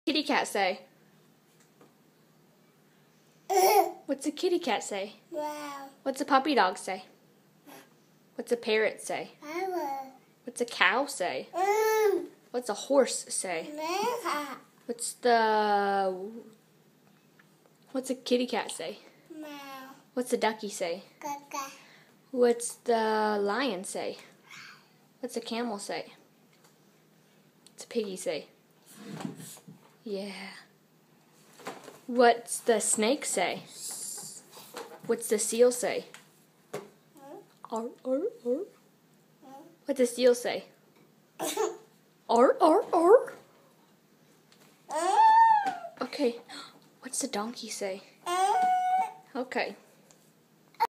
Kitty cat say? What's a kitty cat say? Wow. What's a puppy dog say? What's a parrot say? What's a cow say? What's a horse say? What's a kitty cat say? What's a ducky say? What's the lion say? What's a camel say? What's a piggy say? Yeah. What's the snake say? What's the seal say? Arr, arr, arr. What's the seal say? Arr, arr, arr. Okay. What's the donkey say? Okay.